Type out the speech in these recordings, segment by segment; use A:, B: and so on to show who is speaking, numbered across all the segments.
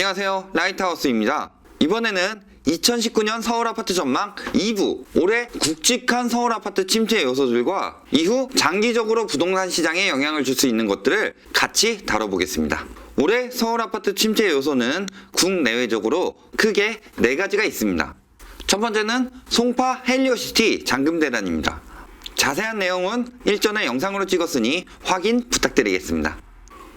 A: 안녕하세요, 라이트하우스입니다. 이번에는 2019년 서울 아파트 전망 2부, 올해 굵직한 서울 아파트 침체 요소들과 이후 장기적으로 부동산 시장에 영향을 줄 수 있는 것들을 같이 다뤄보겠습니다. 올해 서울 아파트 침체 요소는 국내외적으로 크게 4가지가 있습니다. 첫 번째는 송파 헬리오시티 잔금 대란입니다. 자세한 내용은 일전에 영상으로 찍었으니 확인 부탁드리겠습니다.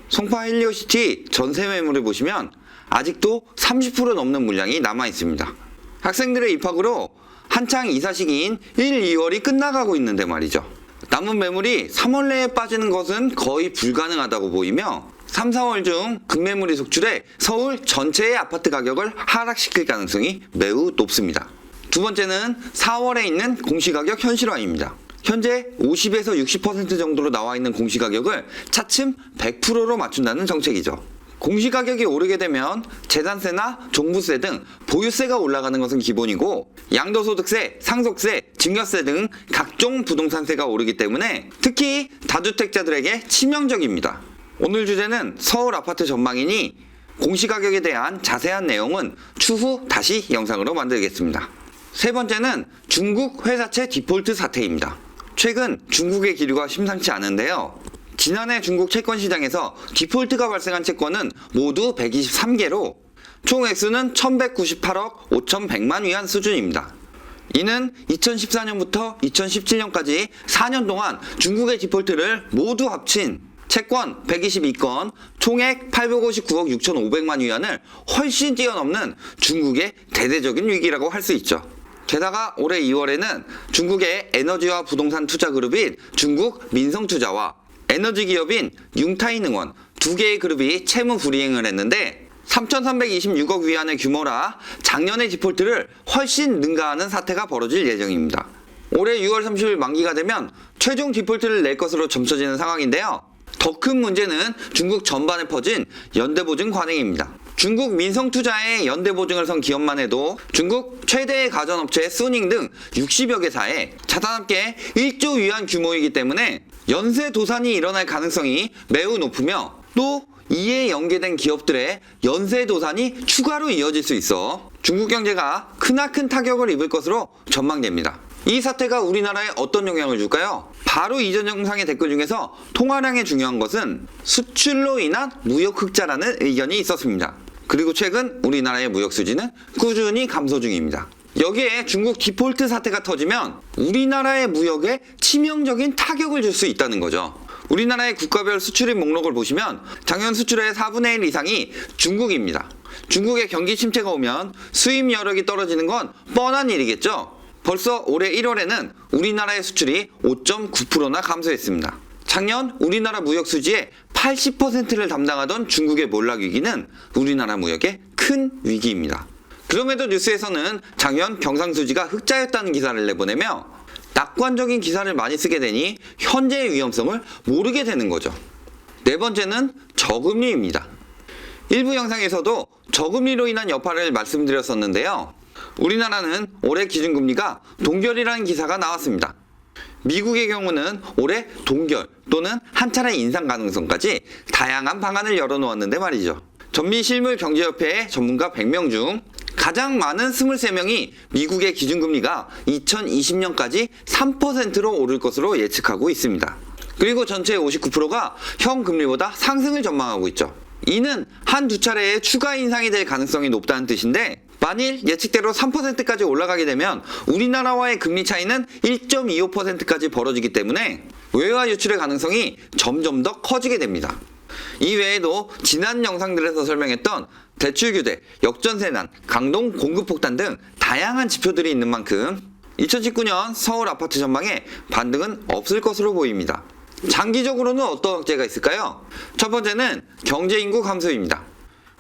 A: 송파 헬리오시티 전세 매물을 보시면 아직도 30% 넘는 물량이 남아 있습니다. 학생들의 입학으로 한창 이사 시기인 1, 2월이 끝나가고 있는데 말이죠. 남은 매물이 3월 내에 빠지는 것은 거의 불가능하다고 보이며 3, 4월 중 급매물이 속출해 서울 전체의 아파트 가격을 하락시킬 가능성이 매우 높습니다. 두 번째는 4월에 있는 공시가격 현실화입니다. 현재 50에서 60% 정도로 나와 있는 공시가격을 차츰 100%로 맞춘다는 정책이죠. 공시가격이 오르게 되면 재산세나 종부세 등 보유세가 올라가는 것은 기본이고 양도소득세, 상속세, 증여세 등 각종 부동산세가 오르기 때문에 특히 다주택자들에게 치명적입니다. 오늘 주제는 서울 아파트 전망이니 공시가격에 대한 자세한 내용은 추후 다시 영상으로 만들겠습니다. 세 번째는 중국 회사채 디폴트 사태입니다. 최근 중국의 기류가 심상치 않은데요. 지난해 중국 채권 시장에서 디폴트가 발생한 채권은 모두 123개로 총 액수는 1198억 5100만 위안 수준입니다. 이는 2014년부터 2017년까지 4년 동안 중국의 디폴트를 모두 합친 채권 122건 총액 859억 6500만 위안을 훨씬 뛰어넘는 중국의 대대적인 위기라고 할 수 있죠. 게다가 올해 2월에는 중국의 에너지와 부동산 투자 그룹인 중국 민성투자와 에너지 기업인 융타이능원 2개의 그룹이 채무 불이행을 했는데 3,326억 위안의 규모라 작년의 디폴트를 훨씬 능가하는 사태가 벌어질 예정입니다. 올해 6월 30일 만기가 되면 최종 디폴트를 낼 것으로 점쳐지는 상황인데요. 더 큰 문제는 중국 전반에 퍼진 연대보증 관행입니다. 중국 민성투자에 연대보증을 선 기업만 해도 중국 최대의 가전업체 수닝 등 60여 개사에 자산합계 1조 위안 규모이기 때문에 연쇄 도산이 일어날 가능성이 매우 높으며 또 이에 연계된 기업들의 연쇄 도산이 추가로 이어질 수 있어 중국 경제가 크나큰 타격을 입을 것으로 전망됩니다. 이 사태가 우리나라에 어떤 영향을 줄까요? 바로 이전 영상의 댓글 중에서 통화량에 중요한 것은 수출로 인한 무역 흑자라는 의견이 있었습니다. 그리고 최근 우리나라의 무역 수지는 꾸준히 감소 중입니다. 여기에 중국 디폴트 사태가 터지면 우리나라의 무역에 치명적인 타격을 줄 수 있다는 거죠. 우리나라의 국가별 수출입 목록을 보시면 작년 수출의 4분의 1 이상이 중국입니다. 중국의 경기 침체가 오면 수입 여력이 떨어지는 건 뻔한 일이겠죠. 벌써 올해 1월에는 우리나라의 수출이 5.9%나 감소했습니다. 작년 우리나라 무역 수지의 80%를 담당하던 중국의 몰락 위기는 우리나라 무역의 큰 위기입니다. 그럼에도 뉴스에서는 작년 경상수지가 흑자였다는 기사를 내보내며 낙관적인 기사를 많이 쓰게 되니 현재의 위험성을 모르게 되는 거죠. 네 번째는 저금리입니다. 일부 영상에서도 저금리로 인한 여파를 말씀드렸었는데요. 우리나라는 올해 기준금리가 동결이라는 기사가 나왔습니다. 미국의 경우는 올해 동결 또는 한 차례 인상 가능성까지 다양한 방안을 열어놓았는데 말이죠. 전미실물경제협회의 전문가 100명 중 가장 많은 23명이 미국의 기준금리가 2020년까지 3%로 오를 것으로 예측하고 있습니다. 그리고 전체의 59%가 현 금리보다 상승을 전망하고 있죠. 이는 한두 차례의 추가 인상이 될 가능성이 높다는 뜻인데 만일 예측대로 3%까지 올라가게 되면 우리나라와의 금리 차이는 1.25%까지 벌어지기 때문에 외화 유출의 가능성이 점점 더 커지게 됩니다. 이외에도 지난 영상들에서 설명했던 대출 규제, 역전세난, 강동 공급폭탄 등 다양한 지표들이 있는 만큼 2019년 서울 아파트 전망에 반등은 없을 것으로 보입니다. 장기적으로는 어떤 억제가 있을까요? 첫 번째는 경제인구 감소입니다.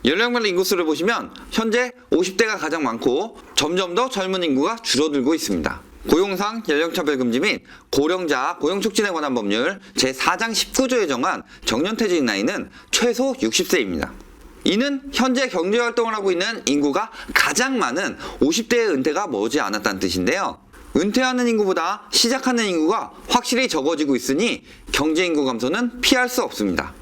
A: 연령별 인구수를 보시면 현재 50대가 가장 많고 점점 더 젊은 인구가 줄어들고 있습니다. 고용상 연령차별 금지 및 고령자 고용촉진에 관한 법률 제4장 19조에 정한 정년퇴직 나이는 최소 60세입니다. 이는 현재 경제활동을 하고 있는 인구가 가장 많은 50대의 은퇴가 머지 않았다는 뜻인데요. 은퇴하는 인구보다 시작하는 인구가 확실히 적어지고 있으니 경제인구 감소는 피할 수 없습니다.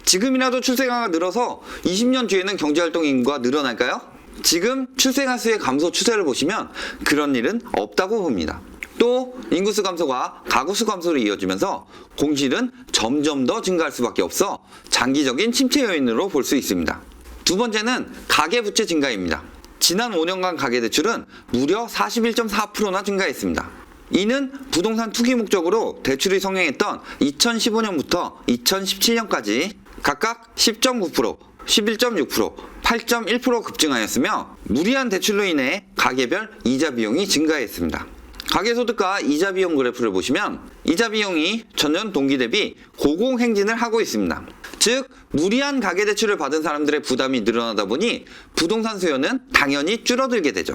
A: 지금이라도 출생아가 늘어서 20년 뒤에는 경제활동 인구가 늘어날까요? 지금 출생아 수의 감소 추세를 보시면 그런 일은 없다고 봅니다. 또 인구수 감소가 가구수 감소로 이어지면서 공실은 점점 더 증가할 수밖에 없어 장기적인 침체 요인으로 볼 수 있습니다. 두 번째는 가계부채 증가입니다. 지난 5년간 가계대출은 무려 41.4%나 증가했습니다. 이는 부동산 투기 목적으로 대출이 성행했던 2015년부터 2017년까지 각각 10.9%, 11.6%, 8.1% 급증하였으며 무리한 대출로 인해 가계별 이자 비용이 증가했습니다. 가계소득과 이자 비용 그래프를 보시면 이자 비용이 전년 동기 대비 고공행진을 하고 있습니다. 즉 무리한 가계대출을 받은 사람들의 부담이 늘어나다 보니 부동산 수요는 당연히 줄어들게 되죠.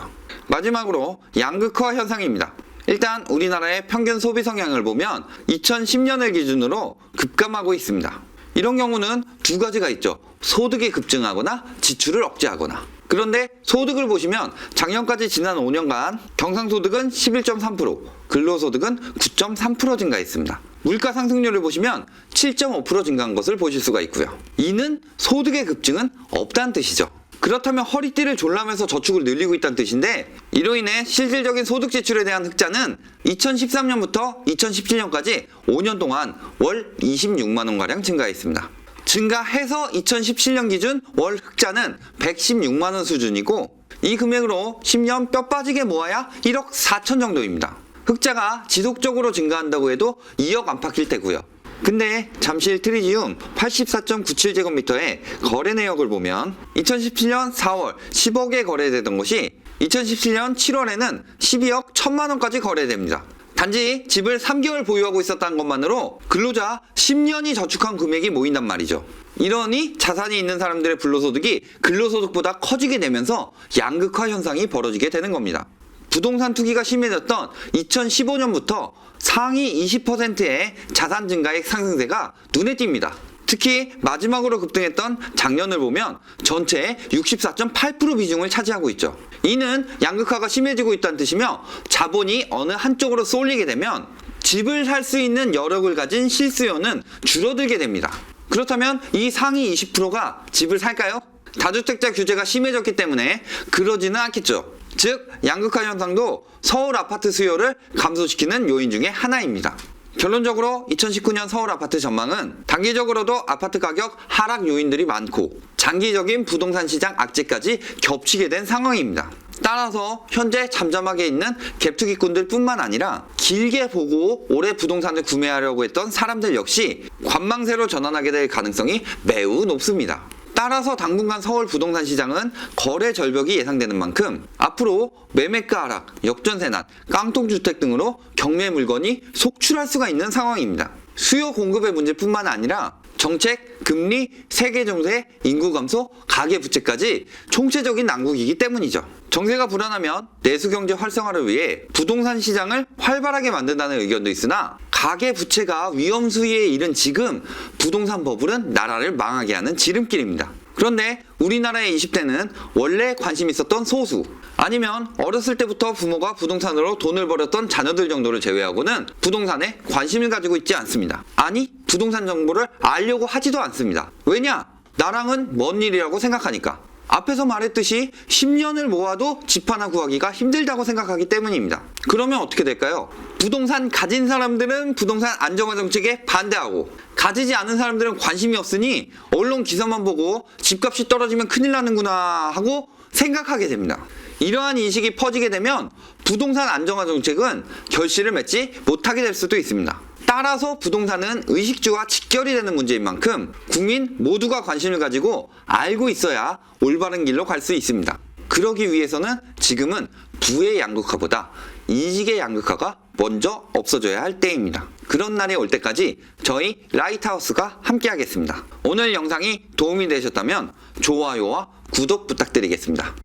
A: 마지막으로 양극화 현상입니다. 일단 우리나라의 평균 소비 성향을 보면 2010년을 기준으로 급감하고 있습니다. 이런 경우는 두 가지가 있죠. 소득이 급증하거나 지출을 억제하거나. 그런데 소득을 보시면 작년까지 지난 5년간 경상소득은 11.3%, 근로소득은 9.3% 증가했습니다. 물가 상승률을 보시면 7.5% 증가한 것을 보실 수가 있고요. 이는 소득의 급증은 없다는 뜻이죠. 그렇다면 허리띠를 졸라매서 저축을 늘리고 있다는 뜻인데 이로 인해 실질적인 소득 지출에 대한 흑자는 2013년부터 2017년까지 5년 동안 월 26만원가량 증가했습니다. 증가해서 2017년 기준 월 흑자는 116만원 수준이고 이 금액으로 10년 뼈 빠지게 모아야 1억 4천 정도입니다. 흑자가 지속적으로 증가한다고 해도 2억 안팎일 테고요. 근데 잠실 트리지움 84.97제곱미터의 거래 내역을 보면 2017년 4월 10억에 거래되던 것이 2017년 7월에는 12억 1천만원까지 거래됩니다. 단지 집을 3개월 보유하고 있었다는 것만으로 근로자 10년이 저축한 금액이 모인단 말이죠. 이러니 자산이 있는 사람들의 불로소득이 근로소득보다 커지게 되면서 양극화 현상이 벌어지게 되는 겁니다. 부동산 투기가 심해졌던 2015년부터 상위 20%의 자산 증가액 상승세가 눈에 띕니다. 특히 마지막으로 급등했던 작년을 보면 전체의 64.8% 비중을 차지하고 있죠. 이는 양극화가 심해지고 있다는 뜻이며 자본이 어느 한쪽으로 쏠리게 되면 집을 살 수 있는 여력을 가진 실수요는 줄어들게 됩니다. 그렇다면 이 상위 20%가 집을 살까요? 다주택자 규제가 심해졌기 때문에 그러지는 않겠죠. 즉 양극화 현상도 서울 아파트 수요를 감소시키는 요인 중에 하나입니다. 결론적으로 2019년 서울 아파트 전망은 단기적으로도 아파트 가격 하락 요인들이 많고 장기적인 부동산 시장 악재까지 겹치게 된 상황입니다. 따라서 현재 잠잠하게 있는 갭투기꾼들 뿐만 아니라 길게 보고 올해 부동산을 구매하려고 했던 사람들 역시 관망세로 전환하게 될 가능성이 매우 높습니다. 따라서 당분간 서울 부동산 시장은 거래 절벽이 예상되는 만큼 앞으로 매매가 하락, 역전세난, 깡통주택 등으로 경매 물건이 속출할 수가 있는 상황입니다. 수요 공급의 문제뿐만 아니라 정책, 금리, 세계 정세, 인구 감소, 가계 부채까지 총체적인 난국이기 때문이죠. 정세가 불안하면 내수 경제 활성화를 위해 부동산 시장을 활발하게 만든다는 의견도 있으나 가계 부채가 위험 수위에 이른 지금 부동산 버블은 나라를 망하게 하는 지름길입니다. 그런데 우리나라의 20대는 원래 관심 있었던 소수 아니면 어렸을 때부터 부모가 부동산으로 돈을 벌였던 자녀들 정도를 제외하고는 부동산에 관심을 가지고 있지 않습니다. 아니 부동산 정보를 알려고 하지도 않습니다. 왜냐? 나랑은 먼 일이라고 생각하니까. 앞에서 말했듯이 10년을 모아도 집 하나 구하기가 힘들다고 생각하기 때문입니다. 그러면 어떻게 될까요? 부동산 가진 사람들은 부동산 안정화 정책에 반대하고 가지지 않은 사람들은 관심이 없으니 언론 기사만 보고 집값이 떨어지면 큰일 나는구나 하고 생각하게 됩니다. 이러한 인식이 퍼지게 되면 부동산 안정화 정책은 결실을 맺지 못하게 될 수도 있습니다. 따라서 부동산은 의식주와 직결이 되는 문제인 만큼 국민 모두가 관심을 가지고 알고 있어야 올바른 길로 갈 수 있습니다. 그러기 위해서는 지금은 부의 양극화보다 이직의 양극화가 먼저 없어져야 할 때입니다. 그런 날이 올 때까지 저희 라이트하우스가 함께 하겠습니다. 오늘 영상이 도움이 되셨다면 좋아요와 구독 부탁드리겠습니다.